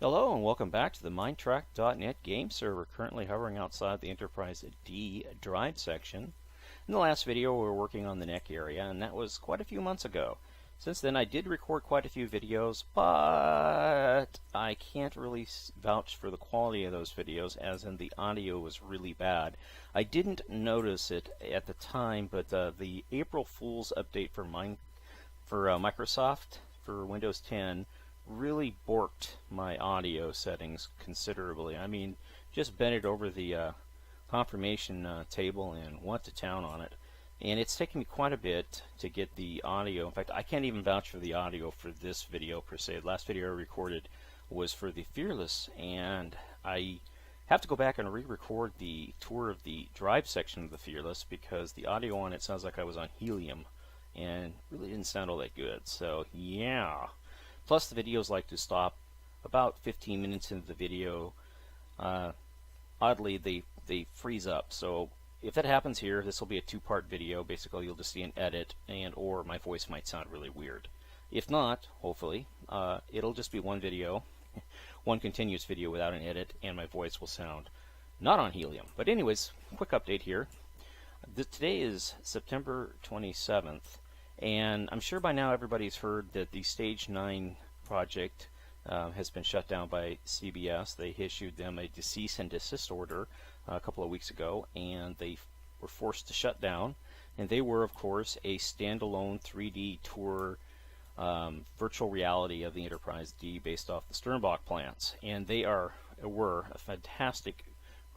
Hello and welcome back to the Minetrek.net game server, currently hovering outside the Enterprise D drive section. In the last video we were working on the neck area, and that was quite a few months ago. Since then I did record quite a few videos, but I can't really vouch for the quality of those videos, as in the audio was really bad. I didn't notice it at the time, but the April Fool's update for Microsoft for Windows 10 really borked my audio settings considerably. I mean, just bent it over the confirmation table and went to town on it. And it's taken me quite a bit to get the audio. In fact, I can't even vouch for the audio for this video per se. The last video I recorded was for the Fearless, and I have to go back and re-record the tour of the drive section of the Fearless because the audio on it sounds like I was on helium and really didn't sound all that good. So yeah. Plus, the videos like to stop about 15 minutes into the video. Oddly, they freeze up. So if that happens here, this will be a two-part video. Basically, you'll just see an edit, or my voice might sound really weird. If not, hopefully, it'll just be one video, one continuous video without an edit, and my voice will sound not on helium. But anyways, quick update here. Today is September 27th. And I'm sure by now everybody's heard that the Stage 9 project has been shut down by CBS. They issued them a cease and desist order a couple of weeks ago, and they were forced to shut down. And they were, of course, a standalone 3D tour virtual reality of the Enterprise D based off the Sternbach plans. And they were a fantastic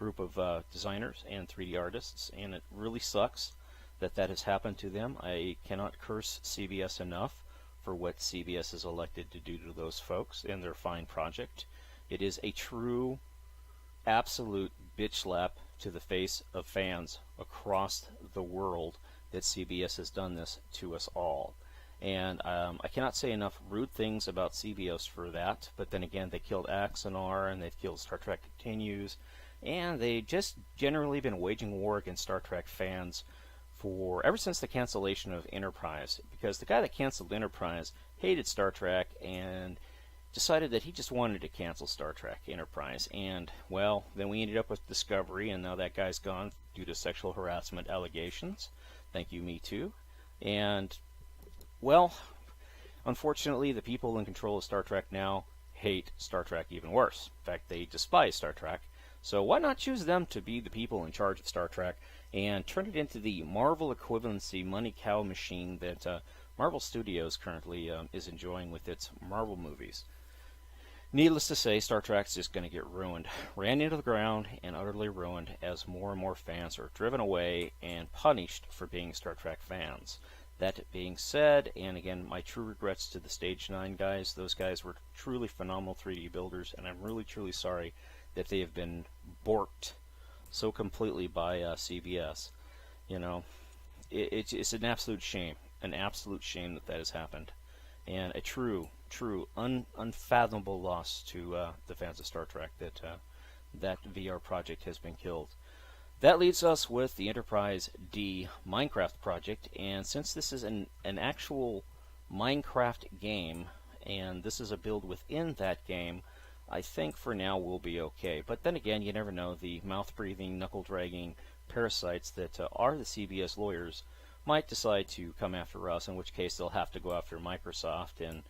group of designers and 3D artists, and it really sucks that has happened to them. I cannot curse CBS enough for what CBS has elected to do to those folks and their fine project. It is a true, absolute bitch slap to the face of fans across the world that CBS has done this to us all. And I cannot say enough rude things about CBS for that, but then again, they killed Axonar, and they've killed Star Trek Continues, and they just generally been waging war against Star Trek fans ever since the cancellation of Enterprise, because the guy that canceled Enterprise hated Star Trek and decided that he just wanted to cancel Star Trek Enterprise. And well, then we ended up with Discovery, and now that guy's gone due to sexual harassment allegations. Thank you, Me Too. And well, unfortunately, the people in control of Star Trek now hate Star Trek even worse. In fact, they despise Star Trek. So why not choose them to be the people in charge of Star Trek and turn it into the Marvel equivalency money cow machine that Marvel Studios currently is enjoying with its Marvel movies. Needless to say, Star Trek's just going to get ruined, ran into the ground, and utterly ruined as more and more fans are driven away and punished for being Star Trek fans. That being said, and again, my true regrets to the Stage 9 guys. Those guys were truly phenomenal 3D builders, and I'm really, truly sorry that they have been borked so completely by CBS. You know, it's an absolute shame that has happened, and a true, unfathomable loss to the fans of Star Trek that that VR project has been killed. That leaves us with the Enterprise D Minecraft project, and since this is an actual Minecraft game, and this is a build within that game, I think for now we'll be okay. But then again, you never know. The mouth-breathing, knuckle-dragging parasites that are the CBS lawyers might decide to come after us, in which case they'll have to go after Microsoft and,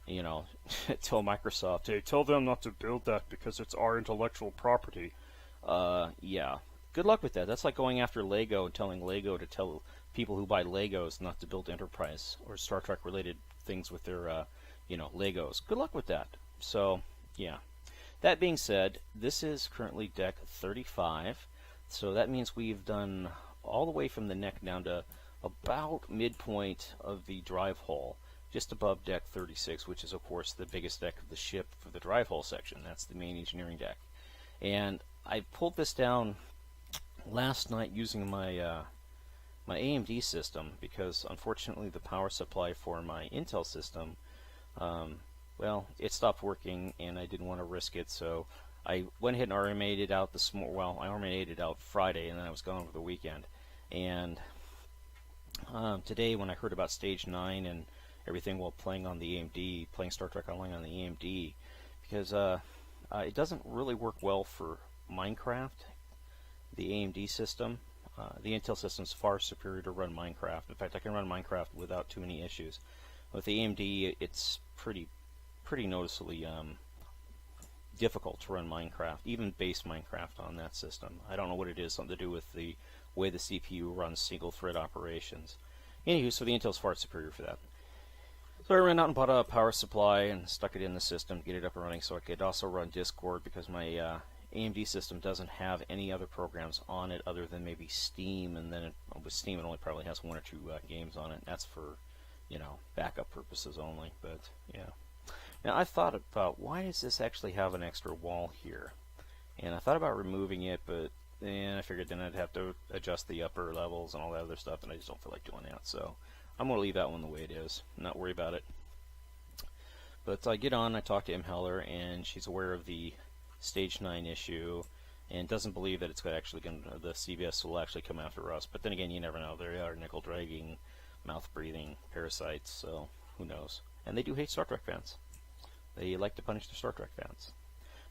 you know, tell Microsoft, hey, tell them not to build that because it's our intellectual property. Yeah. Good luck with that. That's like going after Lego and telling Lego to tell people who buy Legos not to build Enterprise or Star Trek-related things with their, Legos. Good luck with that. So, yeah. That being said, this is currently deck 35, so that means we've done all the way from the neck down to about midpoint of the drive hull, just above deck 36, which is, of course, the biggest deck of the ship for the drive hull section. That's the main engineering deck. And I pulled this down last night using my my AMD system, because unfortunately the power supply for my Intel system well, it stopped working, and I didn't want to risk it, so I went ahead and RMA'd it out I RMA'd it out Friday, and then I was gone over the weekend. And today, when I heard about Stage 9 and everything while playing on the AMD, playing Star Trek Online on the AMD, because it doesn't really work well for Minecraft. The AMD system, the Intel system is far superior to run Minecraft. In fact, I can run Minecraft without too many issues. With the AMD, it's pretty noticeably difficult to run Minecraft, even base Minecraft on that system. I don't know what it is, something to do with the way the CPU runs single-thread operations. Anywho, so the Intel's far superior for that. So I ran out and bought a power supply and stuck it in the system to get it up and running so I could also run Discord, because my AMD system doesn't have any other programs on it other than maybe Steam, and then with Steam it only probably has 1 or 2 games on it. That's for, you know, backup purposes only, but yeah. Now I thought about, why does this actually have an extra wall here? And I thought about removing it, but then I figured then I'd have to adjust the upper levels and all that other stuff, and I just don't feel like doing that. So I'm going to leave that one the way it is, not worry about it. But I get on, I talk to M. Heller, and she's aware of the Stage 9 issue, and doesn't believe that it's actually going to, the CBS will actually come after us. But then again, you never know. They are nickel-dragging, mouth-breathing parasites, so who knows. And they do hate Star Trek fans. They like to punish the Star Trek fans.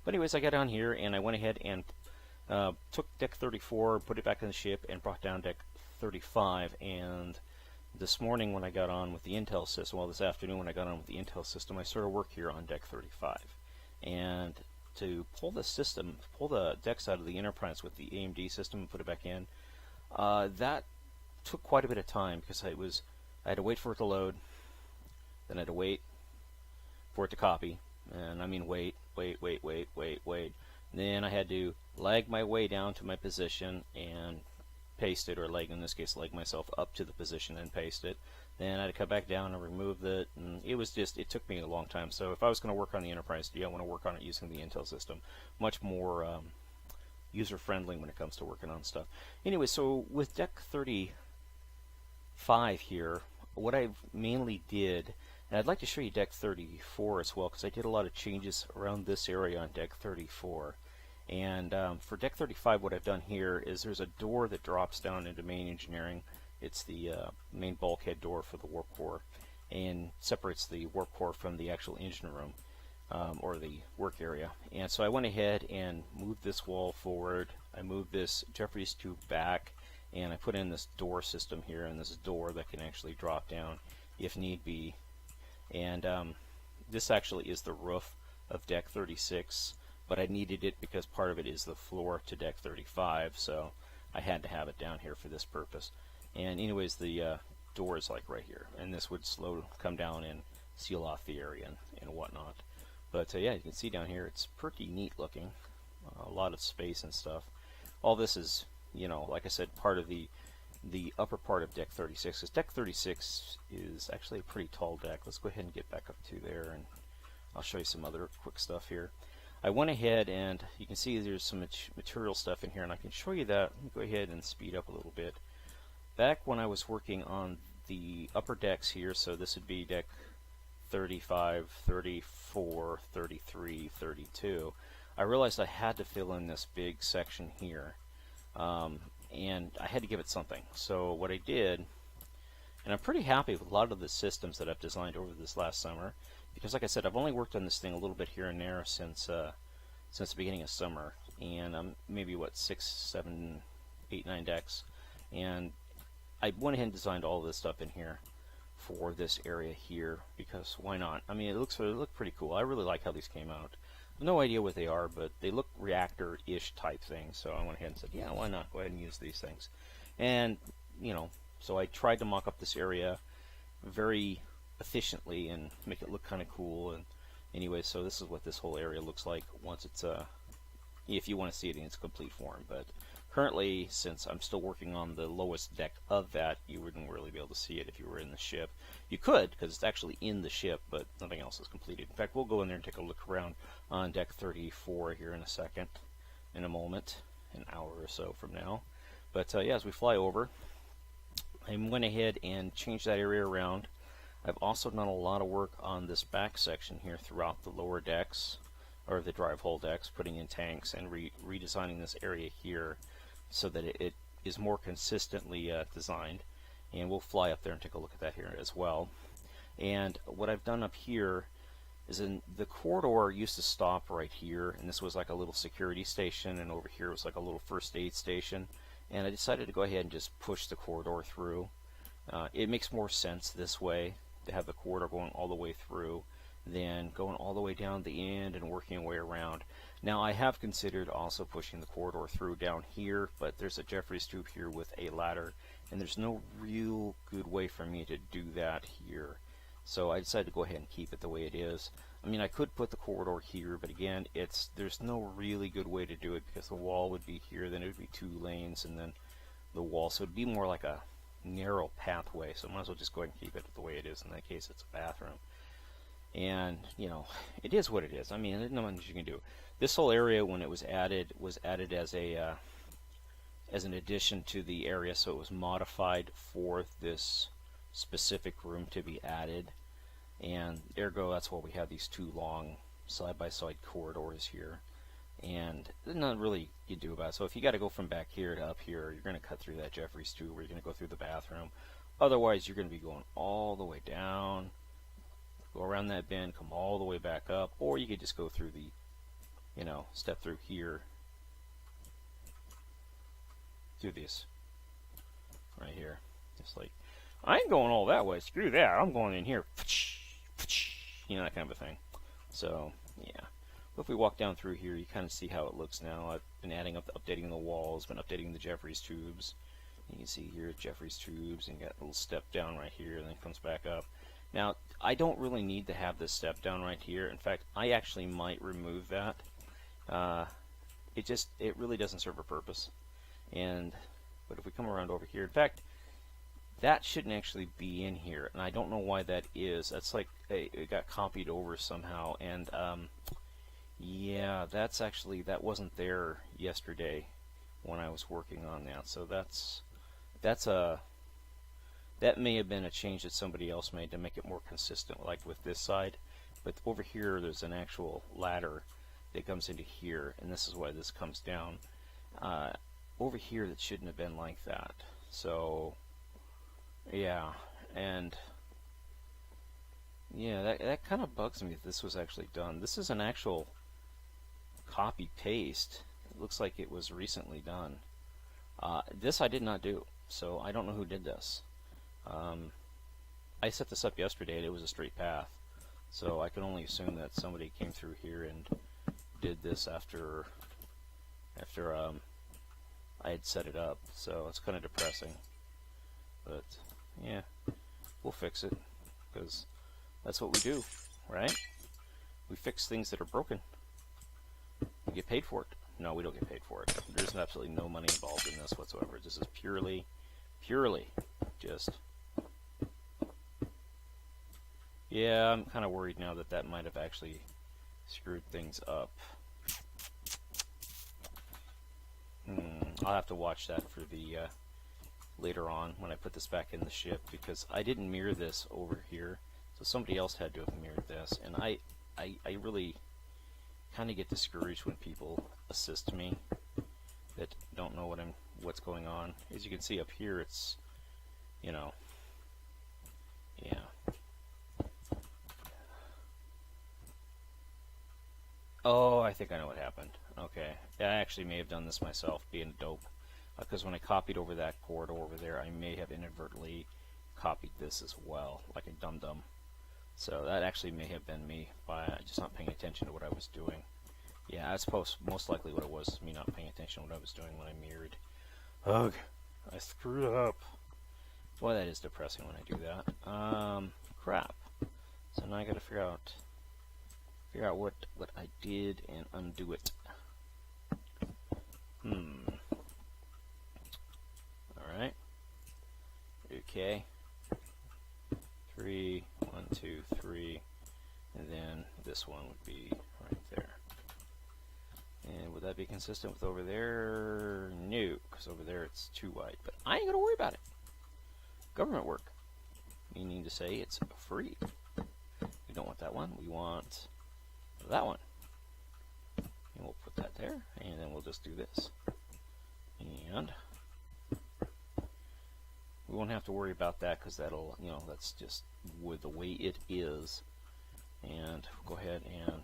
But anyways, I got on here, and I went ahead and took Deck 34, put it back in the ship, and brought down Deck 35. And this morning when I got on with the Intel system, well, this afternoon when I got on with the Intel system, I started work here on Deck 35. And to pull the system, pull the decks out of the Enterprise with the AMD system and put it back in, that took quite a bit of time, because I had to wait for it to load, then I had to wait for it to copy, and I mean wait. Then I had to lag my way down to my position and paste it, or lag, in this case, lag myself up to the position and paste it. Then I had to come back down and remove it, and it took me a long time. So if I was going to work on the Enterprise D, I want to work on it using the Intel system. Much more user-friendly when it comes to working on stuff. Anyway, so with Deck 35 here, what I mainly did, and I'd like to show you Deck 34 as well, because I did a lot of changes around this area on Deck 34. And for Deck 35, what I've done here is there's a door that drops down into main engineering. It's the main bulkhead door for the warp core, and separates the warp core from the actual engine room, or the work area. And so I went ahead and moved this wall forward. I moved this Jeffries tube back, and I put in this door system here, and this door that can actually drop down if need be. And this actually is the roof of Deck 36, but I needed it because part of it is the floor to Deck 35, so I had to have it down here for this purpose. And anyways, the door is like right here, and this would come down and seal off the area and whatnot. But yeah, you can see down here it's pretty neat looking, a lot of space and stuff. All this is, you know, like I said, part of the upper part of Deck 36. Because Deck 36 is actually a pretty tall deck. Let's go ahead and get back up to there, and I'll show you some other quick stuff here. I went ahead, and you can see there's some material stuff in here, and I can show you that. Let me go ahead and speed up a little bit. Back when I was working on the upper decks here, so this would be Deck 35, 34, 33, 32, I realized I had to fill in this big section here, and I had to give it something. So what I did, and I'm pretty happy with a lot of the systems that I've designed over this last summer, because like I said, I've only worked on this thing a little bit here and there since the beginning of summer, and maybe what, 6, 7, 8, 9 decks, and I went ahead and designed all this stuff in here for this area here, because why not? I mean, it looked pretty cool. I really like how these came out. No idea what they are, but they look reactor-ish type things, so I went ahead and said, yeah, why not? Go ahead and use these things. And, you know, so I tried to mock up this area very efficiently and make it look kind of cool. And anyway, so this is what this whole area looks like once it's, if you want to see it in its complete form. But currently, since I'm still working on the lowest deck of that, you wouldn't really be able to see it if you were in the ship. You could, because it's actually in the ship, but nothing else is completed. In fact, we'll go in there and take a look around on Deck 34 here in a second, in a moment, an hour or so from now. But yeah, as we fly over, I went ahead and changed that area around. I've also done a lot of work on this back section here throughout the lower decks, or the drive hull decks, putting in tanks and redesigning this area here so that it is more consistently designed. And we'll fly up there and take a look at that here as well. And what I've done up here is in the corridor used to stop right here, and this was like a little security station, and over here was like a little first aid station, and I decided to go ahead and just push the corridor through. It makes more sense this way to have the corridor going all the way through than going all the way down the end and working your way around. Now, I have considered also pushing the corridor through down here, but there's a Jeffries tube here with a ladder, and there's no real good way for me to do that here. So I decided to go ahead and keep it the way it is. I mean, I could put the corridor here, but again, there's no really good way to do it because the wall would be here, then it would be 2 lanes, and then the wall. So it would be more like a narrow pathway. So I might as well just go ahead and keep it the way it is. In that case, it's a bathroom. And, you know, it is what it is. I mean, there's not much you can do. This whole area, when it was added as a as an addition to the area, so it was modified for this specific room to be added, and ergo that's why we have these 2 long side-by-side corridors here, and there's not really you do about it. So if you got to go from back here to up here, you're going to cut through that Jeffries tube, or you're going to go through the bathroom. Otherwise, you're going to be going all the way down, go around that bend, come all the way back up, or you could just go through the, you know, step through here, do this right here, just like, I ain't going all that way, screw that, I'm going in here, you know, that kind of a thing. So yeah, but if we walk down through here, you kind of see how it looks now. I've been updating the walls, been updating the Jeffries tubes. You can see here Jeffries tubes, and got a little step down right here, and then it comes back up. Now, I don't really need to have this step down right here. In fact, I actually might remove that. It really doesn't serve a purpose. But if we come around over here, in fact, that shouldn't actually be in here, and I don't know why that is. That's like it got copied over somehow, and yeah, that wasn't there yesterday when I was working on that. So that may have been a change that somebody else made to make it more consistent, like with this side. But over here, there's an actual ladder that comes into here, and this is why this comes down. Over here, that shouldn't have been like that. So yeah, and yeah, that kind of bugs me that this was actually done. This is an actual copy paste. It looks like it was recently done. This I did not do, so I don't know who did this. I set this up yesterday and it was a straight path, so I can only assume that somebody came through here and did this after I had set it up. So it's kind of depressing, but yeah, we'll fix it, because that's what we do, right? We fix things that are broken. We get paid for it. No, we don't get paid for it. There's absolutely no money involved in this whatsoever. This is purely just... Yeah, I'm kind of worried now that might have actually screwed things up. I'll have to watch that for the later on when I put this back in the ship, because I didn't mirror this over here, so somebody else had to have mirrored this, and I really kind of get discouraged when people assist me that don't know what's going on. As you can see up here, it's, you know, yeah. Oh, I think I know what happened. Okay, I actually may have done this myself, being a dope, because when I copied over that corridor over there, I may have inadvertently copied this as well, like a dum-dum. So that actually may have been me by just not paying attention to what I was doing. Yeah, I suppose most likely what it was me not paying attention to what I was doing when I mirrored. Ugh, I screwed up. Boy, that is depressing when I do that. Crap. So now I gotta figure out what I did and undo it. Alright. Okay. 3, 1, 2, 3, and then this one would be right there. And would that be consistent with over there? No, because over there it's too wide. But I ain't gonna worry about it. Government work, meaning to say it's free. We don't want that one. We want that one. And we'll put that there, and then we'll just do this. And we won't have to worry about that, because that'll, you know, that's just with the way it is. And we'll go ahead and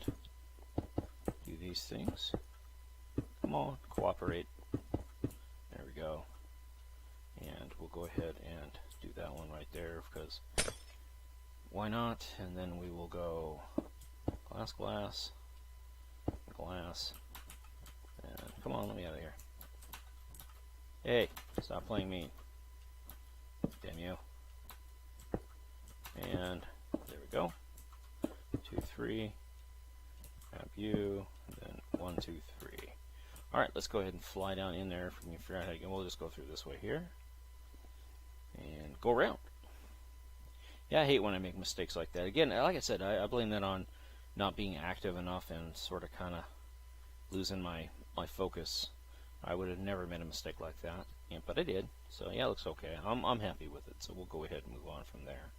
do these things. Come on, cooperate. There we go. And we'll go ahead and do that one right there, because why not? And then we will go glass, glass, glass, and come on, let me out of here. Hey, stop playing mean. Damn you. And there we go. 2, 3. Grab you. And then 1, 2, 3. Alright, let's go ahead and fly down in there. If we can figure out how to go, we'll just go through this way here. And go around. Yeah, I hate when I make mistakes like that. Again, like I said, I blame that on not being active enough and sort of kind of losing my focus. I would have never made a mistake like that, but I did. So yeah, it looks okay. I'm happy with it. So we'll go ahead and move on from there.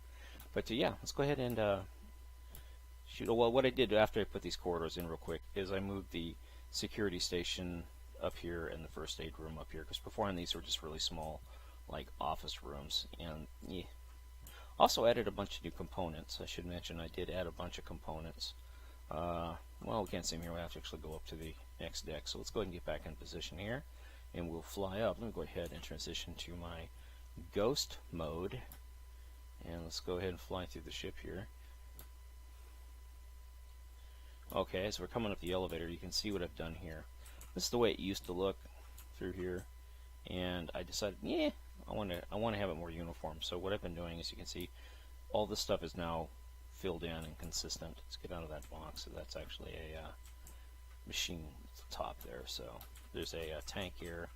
But yeah, let's go ahead and shoot. Oh, well, what I did after I put these corridors in real quick is I moved the security station up here and the first aid room up here, because beforehand these were just really small, like office rooms. And yeah. Also added a bunch of new components. I should mention I did add a bunch of components. Well, we can't see them here. We have to actually go up to the next deck. So let's go ahead and get back in position here, and we'll fly up. Let me go ahead and transition to my ghost mode, and let's go ahead and fly through the ship here. Okay, so we're coming up the elevator. You can see what I've done here. This is the way it used to look through here, and I decided, yeah, I want to have it more uniform. So what I've been doing is, you can see all this stuff is now filled in and consistent. Let's get out of that box. So that's actually a machine at the top there. So there's a tank here,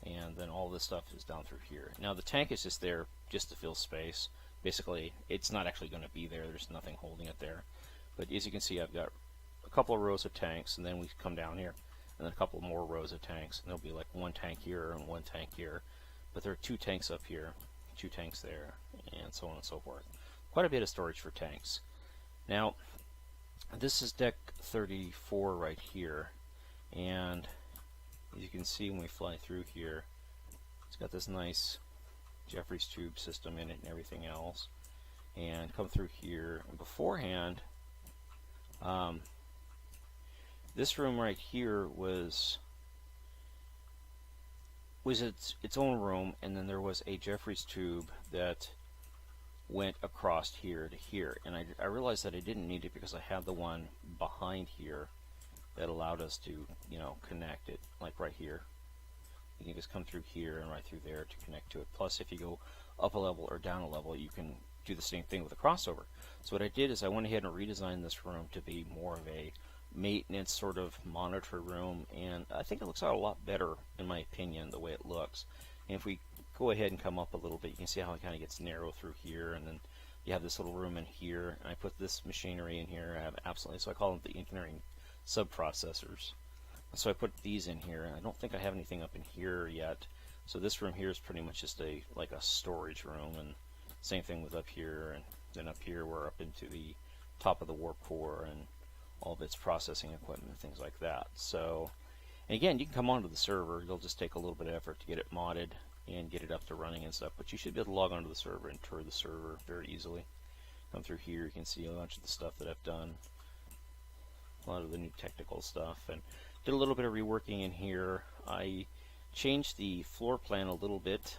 and then all this stuff is down through here. Now the tank is just there just to fill space. Basically, it's not actually going to be there. There's nothing holding it there. But as you can see, I've got a couple of rows of tanks, and then we come down here, and then a couple more rows of tanks, and there'll be like one tank here and one tank here. But there are 2 tanks up here, 2 tanks there, and so on and so forth. Quite a bit of storage for tanks. Now, this is deck 34 right here, and as you can see when we fly through here, it's got this nice Jeffries tube system in it and everything else. And come through here, and beforehand, this room right here was its own room, and then there was a Jeffries tube that went across here to here, and I realized that I didn't need it because I had the one behind here that allowed us to, you know, connect it, like right here. You can just come through here and right through there to connect to it. Plus, if you go up a level or down a level, you can do the same thing with a crossover. So what I did is I went ahead and redesigned this room to be more of a maintenance sort of monitor room, and I think it looks out a lot better, in my opinion, the way it looks. And if we go ahead and come up a little bit, you can see how it kind of gets narrow through here, and then you have this little room in here, and I put this machinery in here. I have absolutely, so I call them the engineering subprocessors. So I put these in here, and I don't think I have anything up in here yet. So this room here is pretty much just like a storage room, and same thing with up here, and then up here we're up into the top of the warp core and all of its processing equipment and things like that. So again, you can come onto the server. It'll just take a little bit of effort to get it modded and get it up to running and stuff, but you should be able to log onto the server and tour the server very easily. Come through here, you can see a bunch of the stuff that I've done, a lot of the new technical stuff, and did a little bit of reworking in here. I changed the floor plan a little bit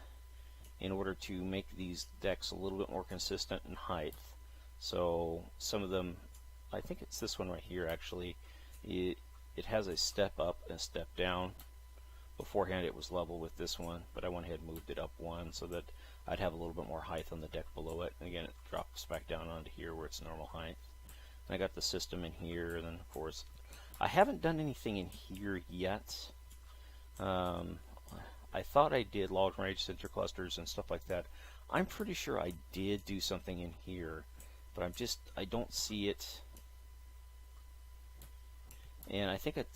in order to make these decks a little bit more consistent in height. So some of them, I think it's this one right here actually, it has a step up and a step down. Beforehand it was level with this one, but I went ahead and moved it up one so that I'd have a little bit more height on the deck below it. And again, it drops back down onto here where it's normal height. And I got the system in here, and then of course I haven't done anything in here yet. I thought I did log range center clusters and stuff like that. I'm pretty sure I did do something in here, but I don't see it. And I think it,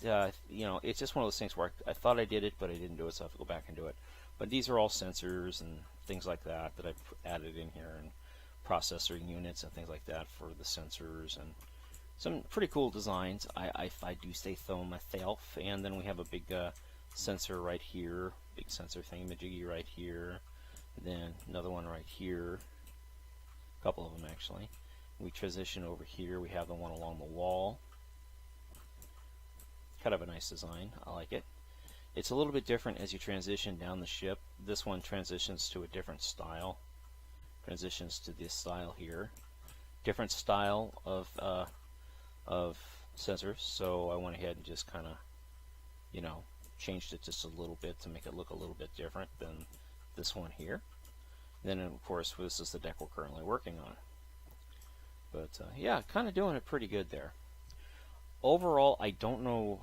you know, it's just one of those things where I thought I did it, but I didn't do it, so I have to go back and do it. But these are all sensors and things like that that I've added in here, and processor units and things like that for the sensors, and some pretty cool designs. I do say so myself. And then we have a big sensor right here, big sensor thingamajiggy right here, and then another one right here, a couple of them actually, We transition over here. We have the one along the wall. Kind of a nice design. I like it. It's a little bit different as you transition down the ship. This one transitions to a different style. Transitions to this style here. Different style of sensors. So I went ahead and just kind of, you know, changed it just a little bit to make it look a little bit different than this one here. Then of course this is the deck we're currently working on. But yeah, kind of doing it pretty good there. Overall, I don't know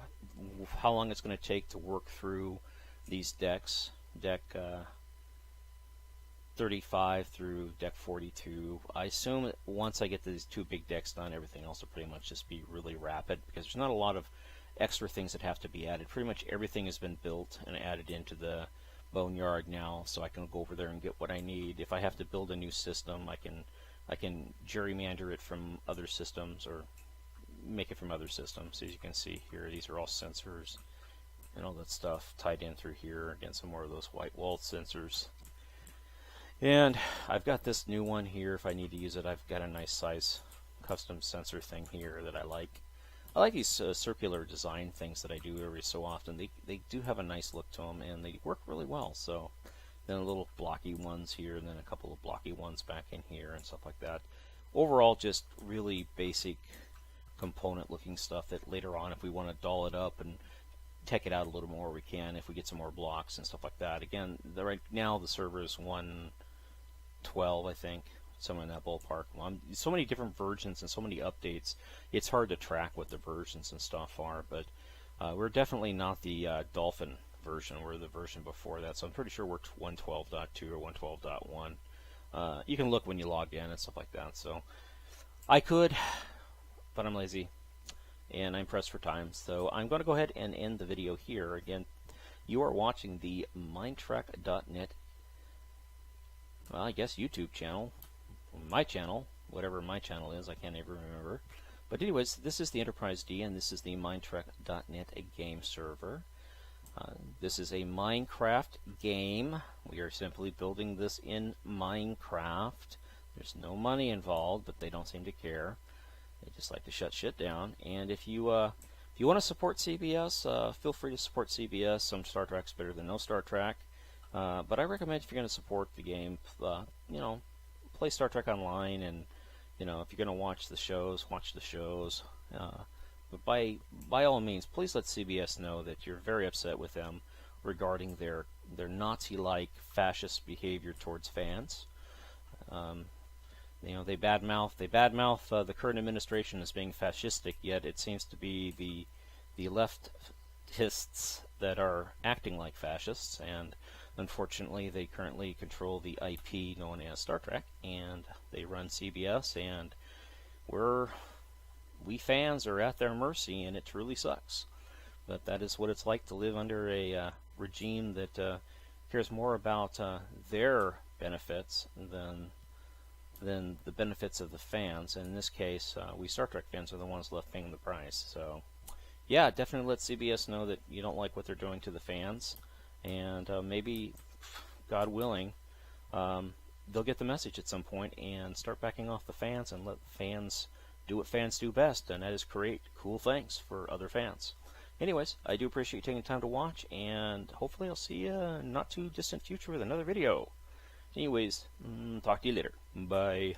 how long it's going to take to work through these decks. Deck 35 through deck 42. I assume that once I get these two big decks done, everything else will pretty much just be really rapid, because there's not a lot of extra things that have to be added. Pretty much everything has been built and added into the boneyard now, so I can go over there and get what I need. If I have to build a new system, I can gerrymander it from other systems, or make it from other systems. As you can see here, these are all sensors and all that stuff tied in through here. Again, some more of those white wall sensors. And I've got this new one here. If I need to use it, I've got a nice size custom sensor thing here that I like. I like these circular design things that I do every so often. They do have a nice look to them, and they work really well. So then a little blocky ones here, and then a couple of blocky ones back in here and stuff like that. Overall, just really basic component looking stuff that later on, if we want to doll it up and tech it out a little more, we can, if we get some more blocks and stuff like that. Again, right now the server is 1.12, I think, somewhere in that ballpark. So many different versions and so many updates, it's hard to track what the versions and stuff are, but we're definitely not the Dolphin version. We're the version before that, so I'm pretty sure we're 1.12.2 or 1.12.1. You can look when you log in and stuff like that. So I could, but I'm lazy and I'm pressed for time, so I'm going to go ahead and end the video here. Again, you are watching the Minetrek.net, well, I guess YouTube channel, my channel, whatever my channel is, I can't ever remember. But anyways, this is the Enterprise D, and this is the Minetrek.net game server. This is a Minecraft game. We are simply building this in Minecraft. There's no money involved, but they don't seem to care. They just like to shut shit down. And if you want to support CBS, feel free to support CBS. Some Star Trek's better than no Star Trek. But I recommend, if you're going to support the game, you know, play Star Trek Online, and you know, if you're going to watch the shows, watch the shows. But by all means, please let CBS know that you're very upset with them regarding their Nazi-like fascist behavior towards fans. You know, they badmouth the current administration as being fascistic, yet it seems to be the leftists that are acting like fascists, and unfortunately they currently control the IP known as Star Trek, and they run CBS, and we fans are at their mercy, and it truly sucks. But that is what it's like to live under a regime that cares more about their benefits than the benefits of the fans. And in this case, we Star Trek fans are the ones left paying the price. So yeah, definitely let CBS know that you don't like what they're doing to the fans, and maybe, God willing, they'll get the message at some point and start backing off the fans, and let fans do what fans do best, and that is create cool things for other fans. Anyways, I do appreciate you taking time to watch, and hopefully I'll see you in a not too distant future with another video. Anyways, talk to you later. Bye.